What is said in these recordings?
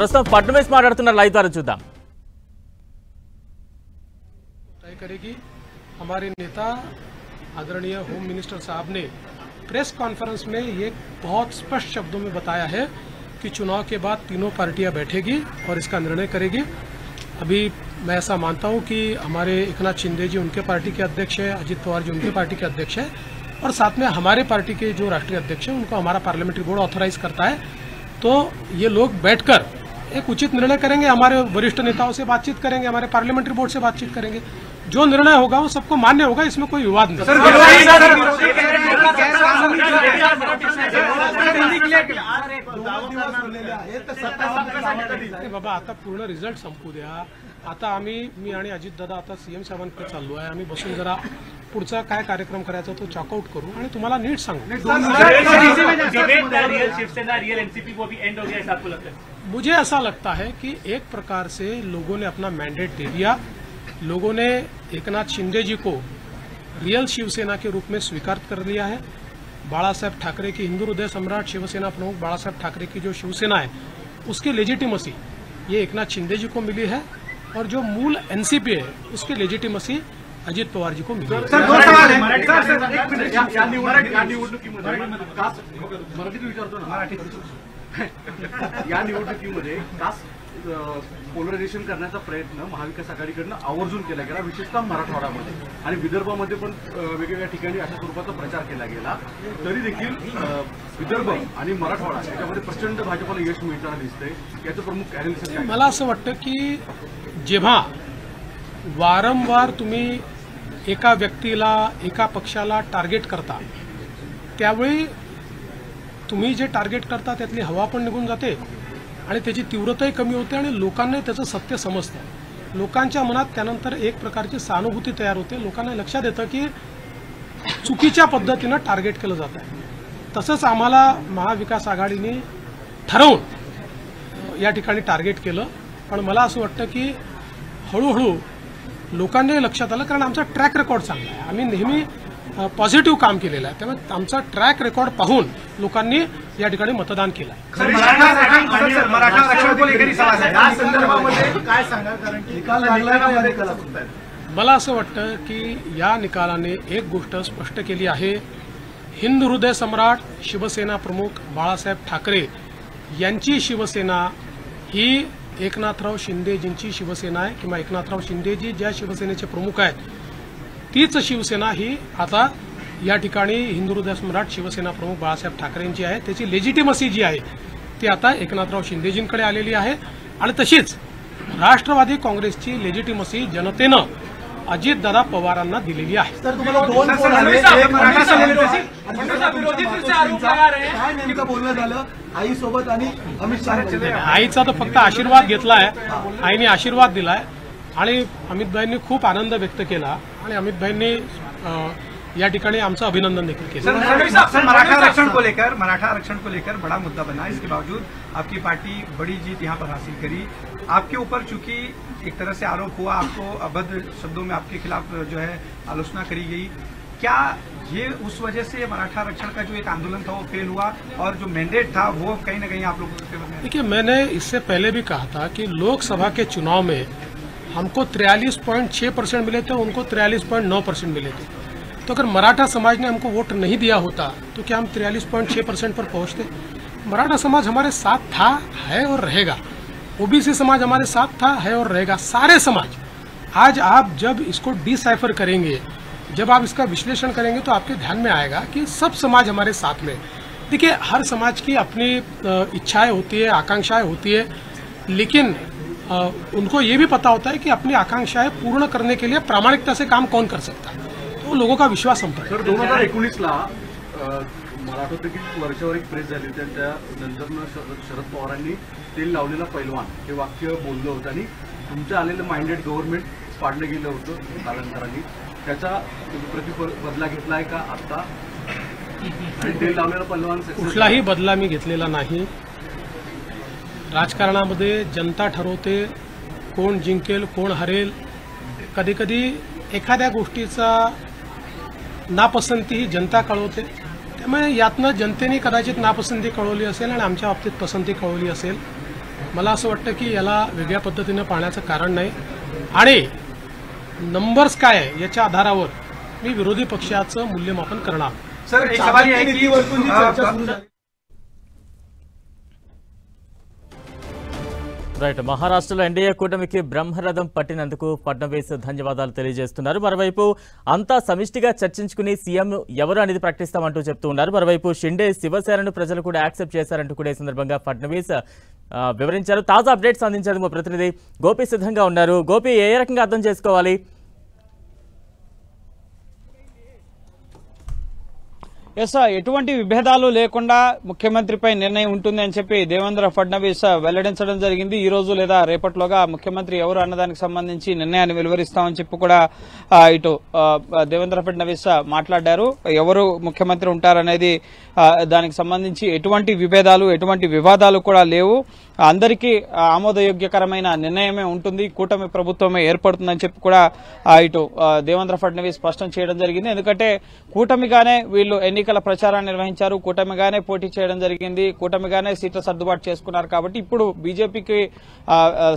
ప్రస్తుతం ఫడ్నవీస్ మాట్లాడుతున్న లైవ్ ద్వారా చూద్దాం। तय करेगी हमारे नेता आदरणीय होम मिनिस्टर साहब ने प्रेस कॉन्फ्रेंस में ये बहुत स्पष्ट शब्दों में बताया है कि चुनाव के बाद तीनों पार्टियां बैठेगी और इसका निर्णय करेगी। अभी मैं ऐसा मानता हूं कि हमारे एकनाथ शिंदे जी उनके पार्टी के अध्यक्ष है, अजित पवार जी उनके पार्टी के अध्यक्ष है और साथ में हमारे पार्टी के जो राष्ट्रीय अध्यक्ष है उनको हमारा पार्लियामेंट्री बोर्ड ऑथराइज करता है। तो ये लोग बैठकर एक उचित निर्णय करेंगे, हमारे वरिष्ठ नेताओं से बातचीत करेंगे, हमारे पार्लियामेंट्री बोर्ड से बातचीत करेंगे, जो निर्णय होगा वो सबको मान्य होगा, इसमें कोई विवाद नहीं। बाबा आता पूर्ण रिझल्ट संपू द्या। आता मी आणि अजित दादा आता सीएम साहेबांकडे चाललो आहे, आम्ही बसून जरा पुढचा काय कार्यक्रम करायचा तो चॉकआउट करू आणि तुम्हाला नीट सांगू। मुझे ऐसा लगता है कि एक प्रकार से लोगों ने अपना मैंडेट दे दिया, लोगों ने एकनाथ शिंदे जी को रियल शिवसेना के रूप में स्वीकार कर लिया है। बाला साहेब ठाकरे की हिंदू हृदय सम्राट शिवसेना प्रमुख बाला साहेब ठाकरे की जो शिवसेना है उसकी लेजिटिमसी ये एकनाथ शिंदे जी को मिली है और जो मूल एनसीपी है उसकी लेजिटिमसी अजित पवार जी को मिली है। या निवडणुकीमध्ये कास्ट पोलरायझेशन करण्याचा प्रयत्न महाविकास आघाडीकडून आवर्जून केला गेला, विशेषतः मराठवाड्यामध्ये आणि विदर्भामध्ये पण वेगवेगळ्या ठिकाणी अशा स्वरूपाचा प्रचार केला गेला। तरी देखील विदर्भ आणि मराठवाडा याच्यामध्ये प्रचंड भाजपला यश मिळताना दिसतंय, याचं प्रमुख कारण मला असं वाटतं की जेव्हा वारंवार तुम्ही एका व्यक्तीला एका पक्षाला टार्गेट करता त्यावेळी तुम्ही जे टार्गेट करता त्यातली हवा पण निघून जाते आणि त्याची तीव्रताही कमी होते आणि लोकांना त्याचं सत्य समजतं। लोकांच्या मनात त्यानंतर एक प्रकारची सहानुभूती तयार होते, लोकांना लक्षात येतं की चुकीच्या पद्धतीनं टार्गेट केलं जात आहे। तसंच आम्हाला महाविकास आघाडीने ठरवून या ठिकाणी टार्गेट केलं, पण मला असं वाटतं की हळूहळू लोकांनी लक्षात आलं, कारण आमचा ट्रॅक रेकॉर्ड चांगला आहे, आम्ही नेहमी पॉझिटिव्ह काम केलेलं आहे, त्यामुळे आमचा ट्रॅक रेकॉर्ड पाहून लोकांनी या ठिकाणी मतदान केलं आहे। मला असं वाटतं की या निकालाने एक गोष्ट स्पष्ट केली आहे, हिंदू हृदय सम्राट शिवसेना प्रमुख बाळासाहेब ठाकरे यांची शिवसेना ही एकनाथराव शिंदेजींची शिवसेना आहे किंवा एकनाथराव शिंदेजी ज्या शिवसेनेचे प्रमुख आहेत तीच शिवसेना ही आता या ठिकाणी हिंदू हृदय सम्राट शिवसेना प्रमुख बाळासाहेब ठाकरेंची आहे। त्याची लेजिटिमसी जी आहे ती आता एकनाथराव शिंदेजींकडे आलेली आहे आणि तशीच राष्ट्रवादी काँग्रेसची लेजिटिमसी जनतेनं अजितदादा पवारांना दिलेली आहे। आईचा तर फक्त आशीर्वाद घेतला आहे, आईने आशीर्वाद दिलाय आणि अमितभाईंनी खूप आनंद व्यक्त केला आणि अमितभाईंनी या ठिकाणी आमचं अभिनंदन देखील केलं। मराठा आरक्षण को लेकर बड़ा मुद्दा बना, इसके बावजूद आपकी पार्टी बड़ी जीत यहाँ पर हासिल करी। आपके ऊपर चूंकि एक तरह से आरोप हुआ, आपको अभद्र शब्दों में आपके खिलाफ जो है आलोचना करी गई, क्या ये उस वजह से मराठा आरक्षण का जो एक आंदोलन था वो फेल हुआ और जो मैंडेट था वो कहीं ना कहीं आप लोगों को? देखिए, मैंने इससे पहले भी कहा था कि लोकसभा के चुनाव में हमको 43.6% मिले थे, उनको 43.9% मिले थे। तो अगर मराठा समाज ने हमको वोट नहीं दिया होता तो क्या हम 43.6% पर पहुंचते? मराठा समाज हमारे साथ था, है और रहेगा। ओबीसी समाज हमारे साथ था, है और रहेगा। सारे समाज आज आप जब इसको डिसाइफर करेंगे, जब आप इसका विश्लेषण करेंगे तो आपके ध्यान में आएगा कि सब समाज हमारे साथ में। देखिए, हर समाज की अपनी इच्छाएं होती है, आकांक्षाएं होती है, लेकिन उनको ये भी पता होता है कि अपनी आकांक्षाएं पूर्ण करने के लिए प्रामाणिकता से काम कौन कर सकता है, तो लोगों का विश्वास संपता है। 2019ला मराठा देखील वर्षावर एक प्रेस झाली, त्यानंतर शरद पवारांनी तेल लावलेला पैलवान हे वाक्य बोललं होतं आणि तुमचं आलेलं माइंडेड गव्हर्नमेंट पाडलं गेलं होतं कालांतराने, त्याचा बदला घेतला आहे का आता? आणि तेल लावलेला पैलवान कुठलाही बदला मी घेतलेला नाही। राजकारणामध्ये जनता ठरवते कोण जिंकेल कोण हरेल। कधी कधी एखाद्या गोष्टीचा नापसंती ही जनता कळवते, त्यामुळे यातनं जनतेने कदाचित नापसंती कळवली असेल आणि आमच्या बाबतीत पसंती कळवली असेल। मला असं वाटतं की याला वेगळ्या पद्धतीनं पाहण्याचं कारण नाही आणि नंबर्स काय आहे याच्या आधारावर मी विरोधी पक्षाचं मूल्यमापन करणार. सर एक सवाल ये है कि రైట్, మహారాష్ట్రలో ఎన్డీఏ కూటమికి బ్రహ్మరథం పట్టినందుకు ఫడ్నవీస్ ధన్యవాదాలు తెలియజేస్తున్నారు. మరోవైపు అంతా సమిష్టిగా చర్చించుకుని సీఎం ఎవరు అనేది ప్రకటిస్తామంటూ చెప్తూ ఉన్నారు. మరోవైపు షిండే శివసేనను ప్రజలు కూడా యాక్సెప్ట్ చేశారంటూ కూడా ఈ సందర్భంగా ఫడ్నవీస్ వివరించారు. తాజా అప్డేట్స్ అందించేందుకు మా ప్రతినిధి గోపి సిద్ధంగా ఉన్నారు. గోపి, ఏ రకంగా అర్థం చేసుకోవాలి? ఎస్, ఎటువంటి విభేదాలు లేకుండా ముఖ్యమంత్రిపై నిర్ణయం ఉంటుంది అని చెప్పి దేవేంద్ర ఫడ్నవీస్ వెల్లడించడం జరిగింది. ఈ రోజు లేదా రేపట్లోగా ముఖ్యమంత్రి ఎవరు అన్నదానికి సంబంధించి నిర్ణయాన్ని వెలువరిస్తామని చెప్పి కూడా ఇటు దేవేంద్ర ఫడ్నవీస్ మాట్లాడారు. ఎవరు ముఖ్యమంత్రి ఉంటారనేది దానికి సంబంధించి ఎటువంటి విభేదాలు ఎటువంటి వివాదాలు కూడా లేవు. అందరికీ ఆమోదయోగ్యకరమైన నిర్ణయమే ఉంటుంది, కూటమి ప్రభుత్వమే ఏర్పడుతుందని చెప్పి కూడా ఇటు దేవేంద్ర ఫడ్నవీస్ స్పష్టం చేయడం జరిగింది. ఎందుకంటే కూటమిగానే వీళ్ళు ఎన్నికల ప్రచారాన్ని నిర్వహించారు, కూటమిగానే పోటీ చేయడం జరిగింది, కూటమిగానే సీట్ల సర్దుబాటు చేసుకున్నారు. కాబట్టి ఇప్పుడు బీజేపీకి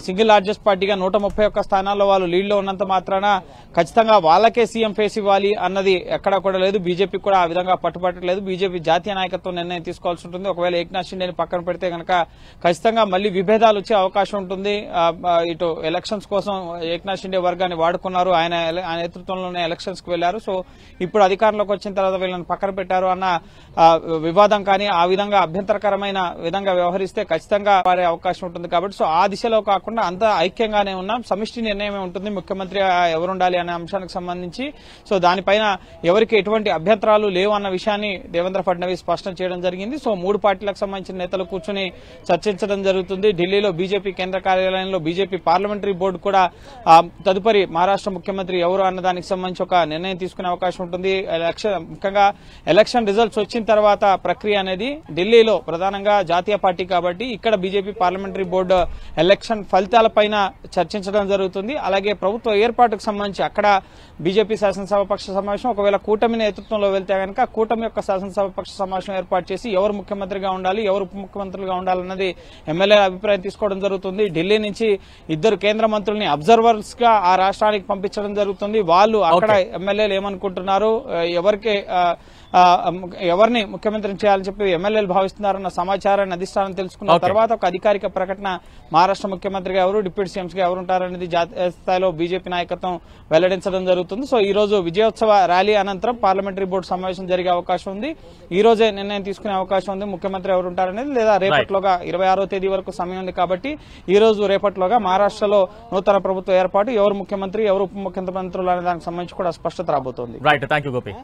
సింగిల్ లార్జెస్ట్ పార్టీగా 131 స్థానాల్లో వాళ్ళు లీడ్లో ఉన్నంత మాత్రాన ఖచ్చితంగా వాళ్ళకే సీఎం ఫేస్ ఇవ్వాలి అన్నది ఎక్కడా కూడా లేదు. బీజేపీ కూడా ఆ విధంగా పట్టుబట్టలేదు. బీజేపీ జాతీయ నాయకత్వం నిర్ణయం తీసుకోవాల్సి ఉంటుంది. ఒకవేళ ఏక్నాథ్ షిండేని పక్కన పెడితే కనుక ఖచ్చితంగా మళ్లీ విభేదాలు వచ్చే అవకాశం ఉంటుంది. ఇటు ఎలక్షన్స్ కోసం ఏక్నాథ్ షిండే వర్గాన్ని వాడుకున్నారు, ఆయన నేతృత్వంలోనే ఎలక్షన్స్ కు వెళ్లారు. సో ఇప్పుడు అధికారంలోకి వచ్చిన తర్వాత వీళ్ళని పక్కన పెట్టారు అన్న వివాదం కానీ ఆ విధంగా అభ్యంతరకరమైన విధంగా వ్యవహరిస్తే ఖచ్చితంగా వారే అవకాశం ఉంటుంది. కాబట్టి సో ఆ దిశలో కాకుండా అంతా ఐక్యంగానే ఉన్నాం, సమిష్టి నిర్ణయమే ఉంటుంది ముఖ్యమంత్రి ఎవరుండాలి అనే అంశానికి సంబంధించి. సో దానిపైన ఎవరికి ఎటువంటి అభ్యంతరాలు లేవు అన్న విషయాన్ని దేవేంద్ర ఫడ్నవీస్ స్పష్టం చేయడం జరిగింది. సో 3 పార్టీలకు సంబంధించిన నేతలు కూర్చొని చర్చించడం జరుగుతుంది. ఢిల్లీలో బీజేపీ కేంద్ర కార్యాలయంలో బీజేపీ పార్లమెంటరీ బోర్డు కూడా తదుపరి మహారాష్ట్ర ముఖ్యమంత్రి ఎవరు అన్నదానికి సంబంధించి ఒక నిర్ణయం తీసుకునే అవకాశం ఉంటుంది. ముఖ్యంగా ఎలక్షన్ రిజల్ట్స్ వచ్చిన తర్వాత ప్రక్రియ అనేది ఢిల్లీలో ప్రధానంగా జాతీయ పార్టీ కాబట్టి ఇక్కడ బీజేపీ పార్లమెంటరీ బోర్డు ఎలక్షన్ ఫలితాలపైన చర్చించడం జరుగుతుంది. అలాగే ప్రభుత్వ ఏర్పాటుకు సంబంధించి అక్కడ బీజేపీ శాసనసభాపక్ష సమావేశం, ఒకవేళ కూటమి నేతృత్వంలో వెళ్తే కనుక కూటమి యొక్క శాసనసభాపక్ష సమావేశం ఏర్పాటు చేసి ఎవరు ముఖ్యమంత్రిగా ఉండాలి ఎవరు ఉప ముఖ్యమంత్రులుగా ఉండాలన్నది ఎమ్మెల్యే అభిప్రాయం తీసుకోవడం జరుగుతుంది. ఢిల్లీ నుంచి 2 కేంద్ర మంత్రుల్ని అబ్జర్వర్స్ గా ఆ రాష్ట్రానికి పంపించడం జరుగుతుంది. వాళ్ళు అక్కడ ఎమ్మెల్యేలు ఏమనుకుంటున్నారు, ఎవరిని ముఖ్యమంత్రిని చేయాలని చెప్పి ఎమ్మెల్యేలు భావిస్తున్నారన్న సమాచారాన్ని అధిష్టానం తెలుసుకున్న తర్వాత ఒక అధికారిక ప్రకటన మహారాష్ట్ర ముఖ్యమంత్రిగా ఎవరు డిప్యూటీ సీఎంస్ గా ఎవరుంటారనేది జాతీయ స్థాయిలో బీజేపీ నాయకత్వం వెల్లడించడం జరుగుతుంది. సో ఈ రోజు విజయోత్సవ ర్యాలీ అనంతరం పార్లమెంటరీ బోర్డు సమావేశం జరిగే అవకాశం ఉంది. ఈ రోజే నిర్ణయం తీసుకునే అవకాశం ఉంది ముఖ్యమంత్రి ఎవరుంటారనేది, లేదా రేపట్లోగా 26వ తేదీ వరకు సమయం ఉంది. కాబట్టి ఈ రోజు రేపట్లోగా మహారాష్ట్రలో నూతన ప్రభుత్వ ఏర్పాటు, ఎవరు ముఖ్యమంత్రి ఎవరు ఉప ముఖ్యమంత్రులు అనే దానికి సంబంధించి కూడా స్పష్టత రాబోతోంది. Right, thank you Gopi.